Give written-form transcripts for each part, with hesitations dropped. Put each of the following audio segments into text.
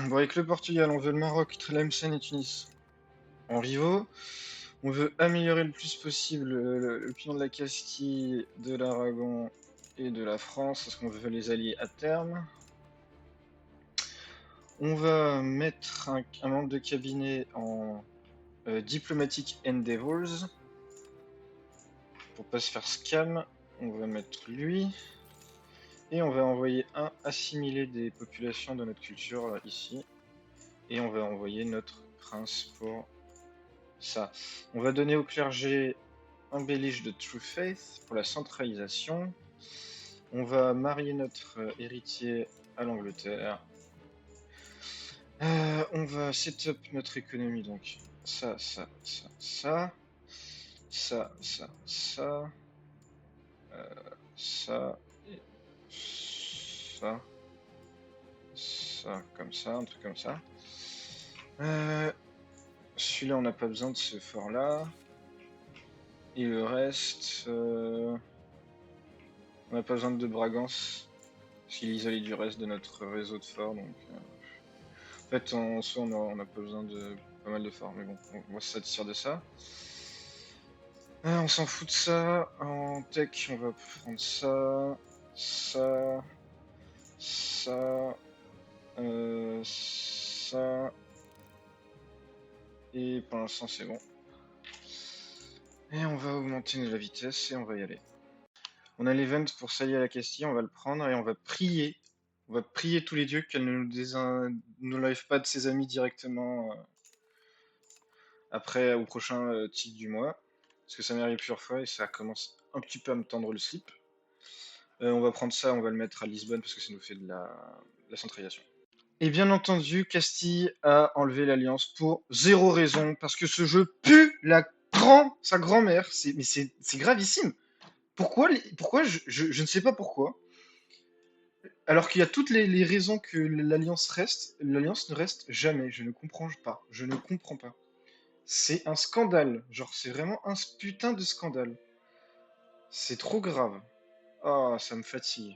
Bon, avec le Portugal, on veut le Maroc, Tlemcen et Tunis en rivaux. On veut améliorer le plus possible le pignon de la Castille, de l'Aragon et de la France, parce qu'on veut les allier à terme. On va mettre un membre de cabinet en Diplomatic Endeavors. Pour pas se faire scam, on va mettre lui. Et on va envoyer un assimilé des populations de notre culture, là, ici. Et on va envoyer notre prince pour ça. On va donner au clergé un Baelish de True Faith pour la centralisation. On va marier notre héritier à l'Angleterre. On va set up notre économie, donc ça, ça, ça, ça. Ça, ça, ça. Ça et ça. Ça, comme ça, un truc comme ça. Celui-là, on n'a pas besoin de ce fort-là. Et le reste, on n'a pas besoin de Bragance, parce qu'il est isolé du reste de notre réseau de forts. Donc, en fait, en soi, on n'a pas besoin de pas mal de forts, mais bon, on va se satisfaire de ça. On s'en fout de ça. En tech, on va prendre ça, ça, ça, ça. Et pour l'instant, c'est bon. Et on va augmenter la vitesse et on va y aller. On a l'event pour s'allier à la Castille, on va le prendre et on va prier. On va prier tous les dieux qu'elle ne nous live pas de ses amis directement après au prochain titre du mois. Parce que ça m'est arrivé plusieurs fois et ça commence un petit peu à me tendre le slip. On va prendre ça, on va le mettre à Lisbonne parce que ça nous fait de la centralisation. Et bien entendu, Castille a enlevé l'alliance pour zéro raison, parce que ce jeu pue sa grand-mère. Mais c'est gravissime. Pourquoi je ne sais pas pourquoi. Alors qu'il y a toutes les raisons que l'alliance reste, l'alliance ne reste jamais. Je ne comprends pas. Je ne comprends pas. C'est un scandale. Genre, c'est vraiment un putain de scandale. C'est trop grave. Ah, ça me fatigue.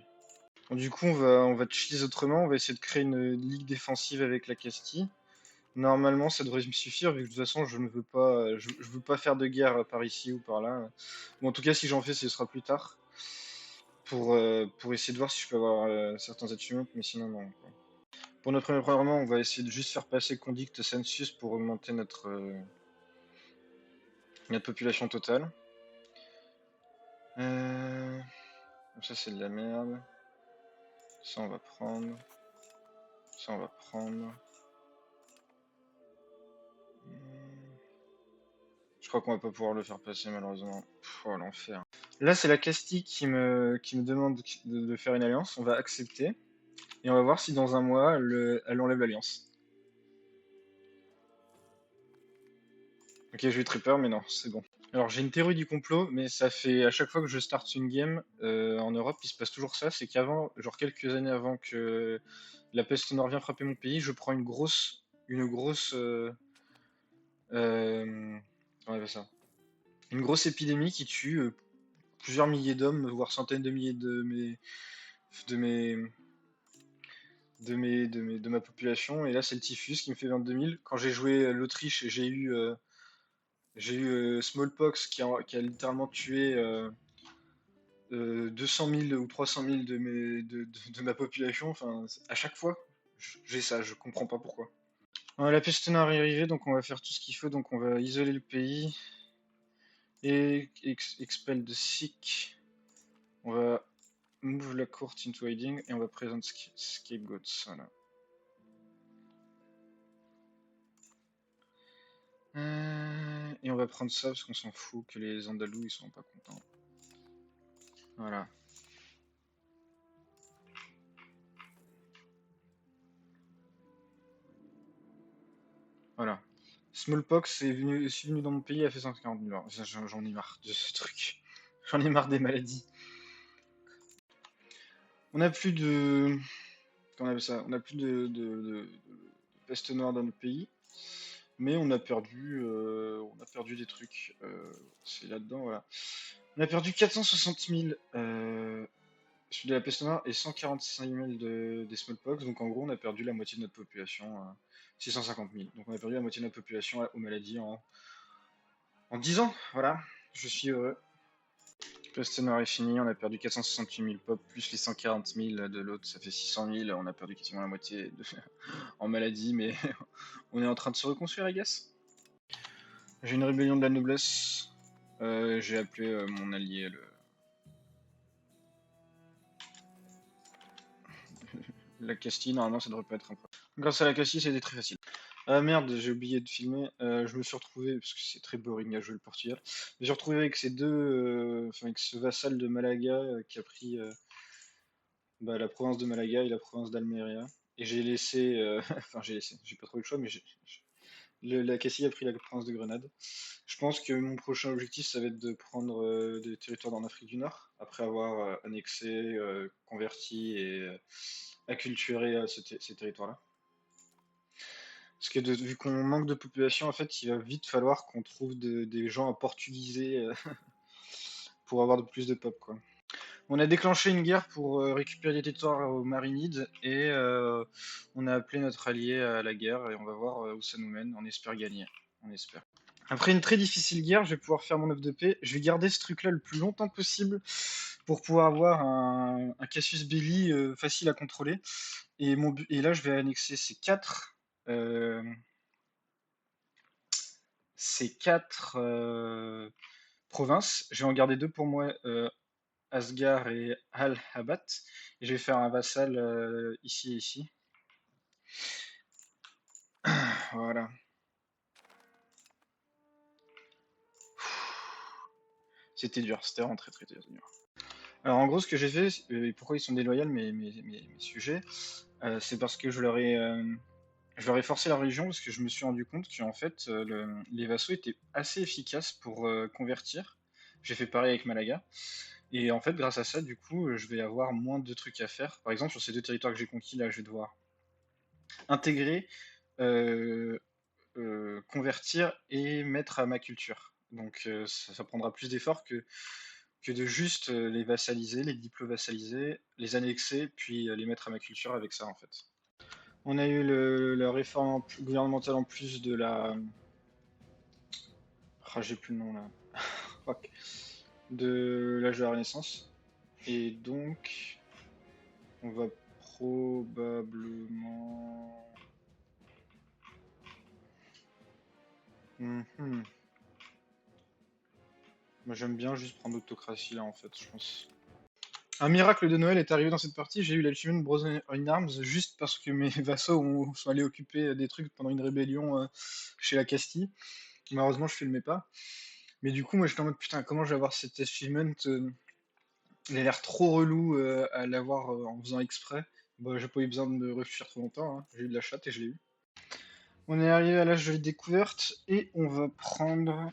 Bon, du coup, on va cheese autrement. On va essayer de créer une ligue défensive avec la Castille. Normalement, ça devrait me suffire, vu que de toute façon, je ne veux pas, je veux pas faire de guerre par ici ou par là. Bon, en tout cas, si j'en fais, ce sera plus tard. Pour essayer de voir si je peux avoir certains achievements, mais sinon, non, quoi. Pour notre premier programme, on va essayer de juste faire passer Condict Census pour augmenter notre population totale. Ça, c'est de la merde. Ça, on va prendre. Ça, on va prendre. Je crois qu'on va pas pouvoir le faire passer, malheureusement. Oh, l'enfer. Là, c'est la Castille qui me demande de faire une alliance. On va accepter. Et on va voir si dans un mois, elle enlève l'alliance. Ok, je vais tripper, mais non, c'est bon. Alors, j'ai une théorie du complot, mais ça fait à chaque fois que je starte une game en Europe, il se passe toujours ça. C'est qu'avant, genre quelques années avant que la peste noire vienne frapper mon pays, je prends une grosse. Comment on appelle ça? Une grosse épidémie qui tue plusieurs milliers d'hommes, voire centaines de milliers de mes, de ma population. Et là, c'est le typhus qui me fait 22 000. Quand j'ai joué l'Autriche, j'ai eu Smallpox qui a littéralement tué 200 000 ou 300 000 de ma population. Enfin, à chaque fois, j'ai ça, je comprends pas pourquoi. La peste noire est arrivée, donc on va faire tout ce qu'il faut. Donc on va isoler le pays et expel de sick. On va move la court into hiding et on va présenter scapegoats. Voilà. Et on va prendre ça parce qu'on s'en fout que les Andalous ils sont pas contents. Voilà. Voilà. Smallpox est venu dans mon pays, a fait 140 000 morts. J'en ai marre de ce truc. J'en ai marre des maladies. On n'a plus de. Comment on appelle ça? On n'a plus de peste noire dans notre pays. Mais on a perdu des trucs. C'est là-dedans, voilà. On a perdu 460 000 celui de la peste noire et 145 000 des smallpox. Donc en gros, on a perdu la moitié de notre population, 650 000. Donc on a perdu la moitié de notre population aux maladies en 10 ans. Voilà, je suis heureux. Peste noire est fini, on a perdu 468 000 pop, plus les 140 000 de l'autre, ça fait 600 000. On a perdu quasiment la moitié en maladie, mais on est en train de se reconstruire, I guess. J'ai une rébellion de la noblesse. J'ai appelé mon allié la Castille. Normalement, ça devrait pas être un problème. Grâce à la Castille, c'était très facile. Ah merde, j'ai oublié de filmer. Je me suis retrouvé, parce que c'est très boring à jouer le Portugal. Je me suis retrouvé avec ces enfin avec ce vassal de Malaga qui a pris la province de Malaga et la province d'Almeria. Et j'ai laissé, enfin j'ai laissé, j'ai pas trouvé le choix, mais la Castille a pris la province de Grenade. Je pense que mon prochain objectif, ça va être de prendre des territoires en Afrique du Nord, après avoir annexé, converti et acculturé ces territoires-là. Parce que vu qu'on manque de population, en fait, il va vite falloir qu'on trouve des gens à portugiser pour avoir plus de pop, quoi. On a déclenché une guerre pour récupérer des territoires aux Marinides et on a appelé notre allié à la guerre et on va voir où ça nous mène. On espère gagner. On espère. Après une très difficile guerre, je vais pouvoir faire mon œuvre de paix. Je vais garder ce truc-là le plus longtemps possible pour pouvoir avoir un casus belli facile à contrôler. Et là, je vais annexer ces quatre provinces. Je vais en garder deux pour moi, Asgard et Al-Habat. Et je vais faire un vassal ici et ici. Voilà. C'était dur, c'était vraiment très très dur. Alors en gros, ce que j'ai fait, et pourquoi ils sont déloyaux mes sujets, c'est parce que je leur ai forcé la religion parce que je me suis rendu compte qu'en fait, les vassaux étaient assez efficaces pour convertir. J'ai fait pareil avec Malaga. Et en fait, grâce à ça, du coup, je vais avoir moins de trucs à faire. Par exemple, sur ces deux territoires que j'ai conquis, là, je vais devoir intégrer, euh, convertir et mettre à ma culture. Donc ça prendra plus d'efforts que de juste les vassaliser, les diplo-vassaliser, les annexer, puis les mettre à ma culture avec ça en fait. On a eu la réforme gouvernementale en plus de la... Ah, j'ai plus le nom là. Fuck. De l'âge de la Renaissance. Et donc, on va probablement... Mhm. Moi j'aime bien juste prendre l'autocratie là en fait, je pense. Un miracle de Noël est arrivé dans cette partie, j'ai eu l'Achievement Brothers in Arms juste parce que mes vassaux sont allés occuper des trucs pendant une rébellion chez la Castille. Malheureusement je filmais pas. Mais du coup moi j'étais en mode putain comment je vais avoir cet achievement, il a l'air trop relou à l'avoir en faisant exprès. Bah j'ai pas eu besoin de me réfléchir trop longtemps, hein. J'ai eu de la chatte et je l'ai eu. On est arrivé à l'âge de la découverte et on va prendre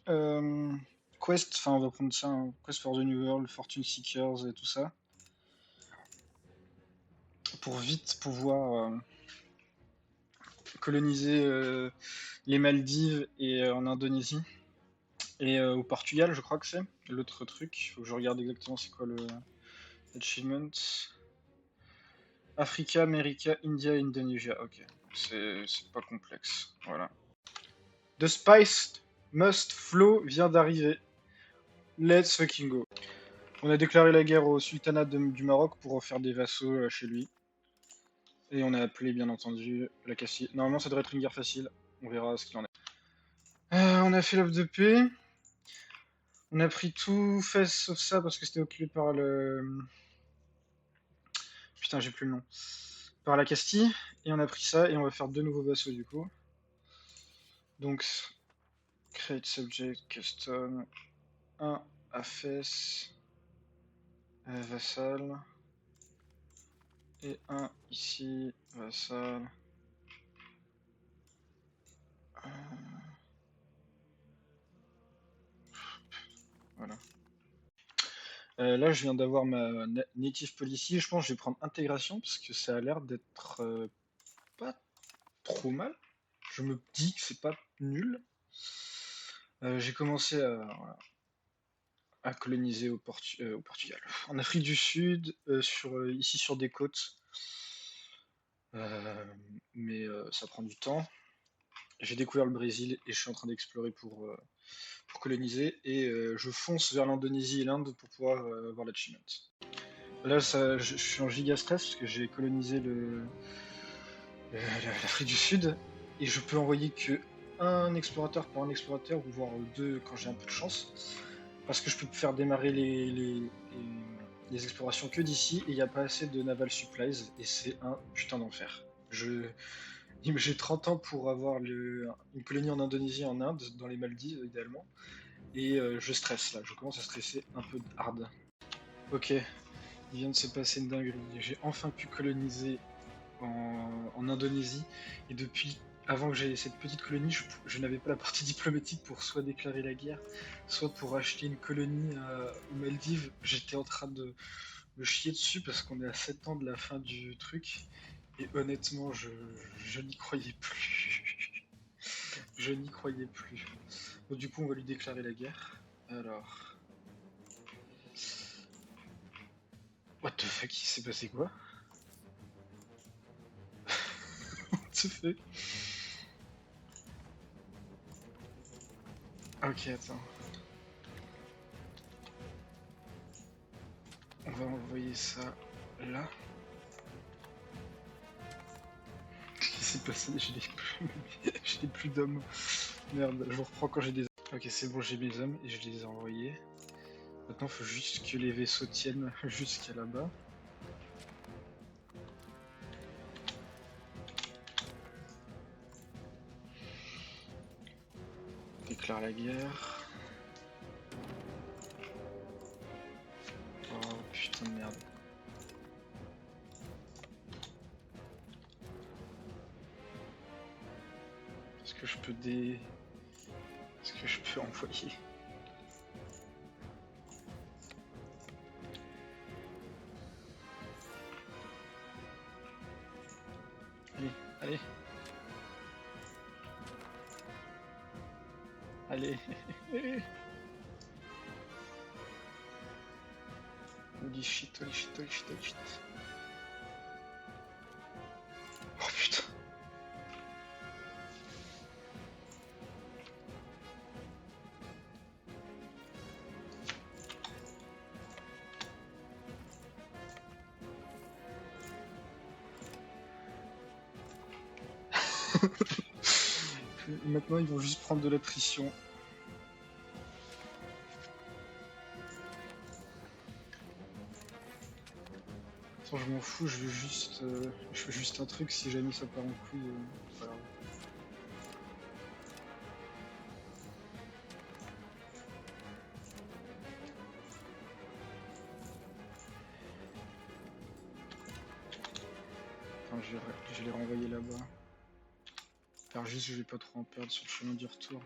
euh, Quest, enfin on va prendre ça, hein, Quest for the New World, Fortune Seekers et tout ça. Pour vite pouvoir coloniser les Maldives et en Indonésie. Et au Portugal, je crois que c'est l'autre truc. Faut que je regarde exactement c'est quoi le achievement. Africa, America, India, Indonesia. Ok, c'est pas complexe. Voilà. The Spice Must Flow vient d'arriver. Let's fucking go. On a déclaré la guerre au sultanat du Maroc pour refaire des vassaux chez lui. Et on a appelé bien entendu la Castille. Normalement ça devrait être une guerre facile. On verra ce qu'il en est. On a fait l'offre de paix. On a pris tout fait sauf ça parce que c'était occupé par le... Putain, j'ai plus le nom. Par la Castille. Et on a pris ça et on va faire deux nouveaux vassaux du coup. Donc, create subject, custom, 1 AFES, vassal. Et un ici, vassal. Voilà. Là, je viens d'avoir ma native policy. Je pense que je vais prendre intégration parce que ça a l'air d'être pas trop mal. Je me dis que c'est pas nul. J'ai commencé à coloniser au Portugal. En Afrique du Sud, ici sur des côtes. Mais ça prend du temps. J'ai découvert le Brésil et je suis en train d'explorer pour coloniser. Et je fonce vers l'Indonésie et l'Inde pour pouvoir avoir l'achievement. Là, je suis en giga stress parce que j'ai colonisé l'Afrique du Sud et je peux envoyer que un explorateur par un explorateur, ou voire deux quand j'ai un peu de chance, parce que je peux faire démarrer les explorations que d'ici et il n'y a pas assez de naval supplies et c'est un putain d'enfer. J'ai 30 ans pour avoir une colonie en Indonésie, en Inde, dans les Maldives idéalement, et je stresse là, je commence à stresser un peu hard. Ok, il vient de se passer une dinguerie. J'ai enfin pu coloniser en Indonésie. Et depuis, avant que j'aie cette petite colonie, je n'avais pas la partie diplomatique pour soit déclarer la guerre, soit pour acheter une colonie aux Maldives. J'étais en train de me chier dessus parce qu'on est à 7 ans de la fin du truc. Et honnêtement, je n'y croyais plus. Je n'y croyais plus. Bon, du coup, on va lui déclarer la guerre. Alors. What the fuck, il s'est passé quoi? What the fuck? Ok, attends. On va envoyer ça là. Qu'est-ce qui s'est passé? Je n'ai plus d'hommes. Merde, je reprends quand j'ai des... Ok, c'est bon, j'ai mes hommes et je les ai envoyés. Maintenant, il faut juste que les vaisseaux tiennent jusqu'à là-bas. Déclare la guerre. Oh putain de merde. Est-ce que je peux Est-ce que je peux envoyer? Allez, allez. Allez. Holy shit, holy shit, holy shit, holy shit. Oh putain. Maintenant, ils vont juste prendre de l'attrition. Attends, je m'en fous, je veux juste un truc, si jamais ça part en couille, c'est pas grave. Enfin, je vais les renvoyer là-bas. Alors juste, je vais pas trop en perdre sur le chemin du retour.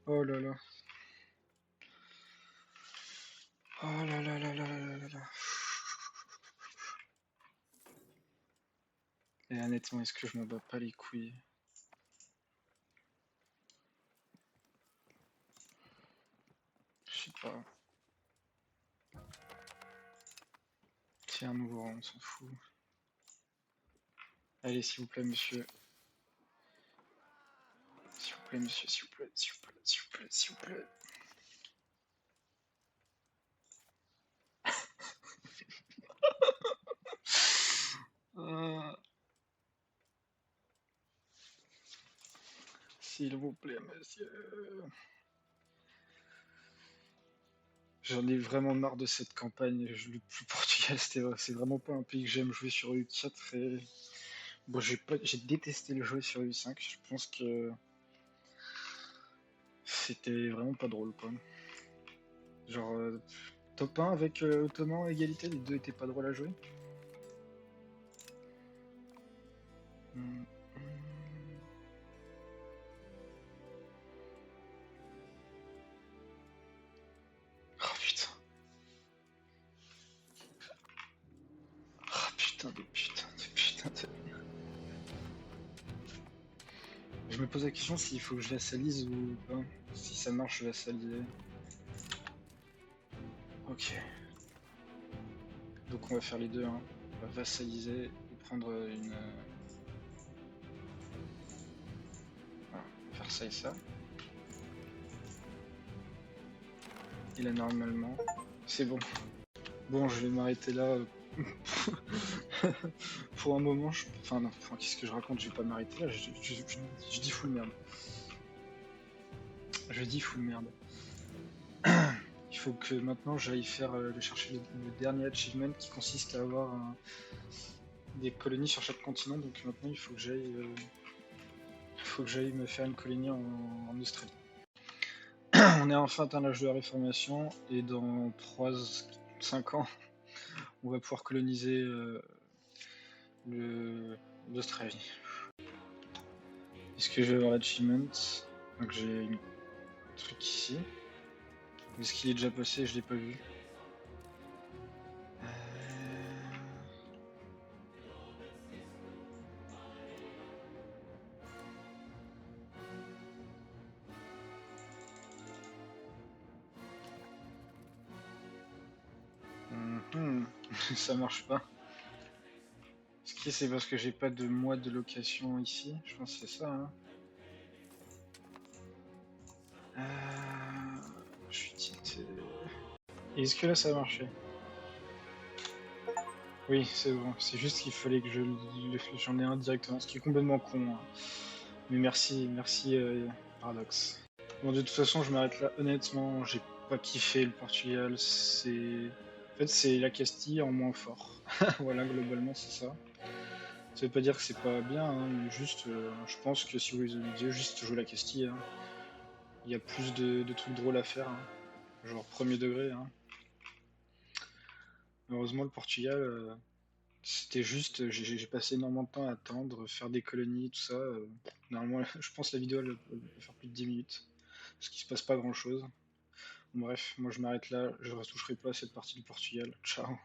Oh là là. Oh là là là là là là là. Et honnêtement, est-ce que je m'en bats pas les couilles? Je sais pas. Tiens, un nouveau rang, on s'en fout. Allez, s'il vous plaît, monsieur. S'il vous plaît, monsieur, s'il vous plaît, s'il vous plaît, s'il vous plaît, s'il vous plaît. S'il vous plaît, monsieur. J'en ai vraiment marre de cette campagne. Le Portugal, c'est vraiment pas un pays que j'aime jouer sur EU4 et... Bon, j'ai détesté le jouer sur EU5. Je pense que c'était vraiment pas drôle, quoi. Genre, top 1 avec Ottoman à égalité, les deux étaient pas drôles à jouer. Hmm. Oh putain. Je me pose la question s'il faut que je vassalise ou pas. Si ça marche, je vais vassaliser. Ok. Donc on va faire les deux. Hein. On va vassaliser et prendre une... Voilà. On va faire ça et ça. Et là, normalement, c'est bon. Bon, je vais m'arrêter là. Pour un moment, enfin non, qu'est-ce que je raconte? Je vais pas m'arrêter là, je dis full merde. Je dis full merde. Il faut que maintenant j'aille faire chercher le dernier achievement qui consiste à avoir des colonies sur chaque continent. Donc maintenant il faut que j'aille me faire une colonie en Australie. On est enfin atteint l'âge de la réformation et dans 5 ans on va pouvoir coloniser l'Australie. Est-ce que je vais avoir l'achievement? Donc j'ai un truc ici. Est-ce qu'il est déjà passé? Je l'ai pas vu. Ça marche pas. Ce qui c'est parce que j'ai pas de mois de location ici. Je pense que c'est ça. Hein. Je suis tité. Est-ce que là ça a marché? Oui, c'est bon. C'est juste qu'il fallait que j'en ai un directement, ce qui est complètement con. Hein. Mais merci Paradox. Bon, de toute façon, je m'arrête là. Honnêtement, j'ai pas kiffé le Portugal. En fait, c'est la Castille en moins fort. Voilà, globalement, c'est ça. Ça veut pas dire que c'est pas bien, hein, mais juste, je pense que si vous voulez juste jouer la Castille, hein, il y a plus de trucs drôles à faire, hein, genre premier degré. Hein. Heureusement, le Portugal, c'était juste, j'ai passé énormément de temps à attendre, faire des colonies, tout ça. Normalement, je pense que la vidéo elle peut faire plus de 10 minutes, parce qu'il se passe pas grand chose. Bref, moi je m'arrête là, je retoucherai pas à cette partie du Portugal. Ciao.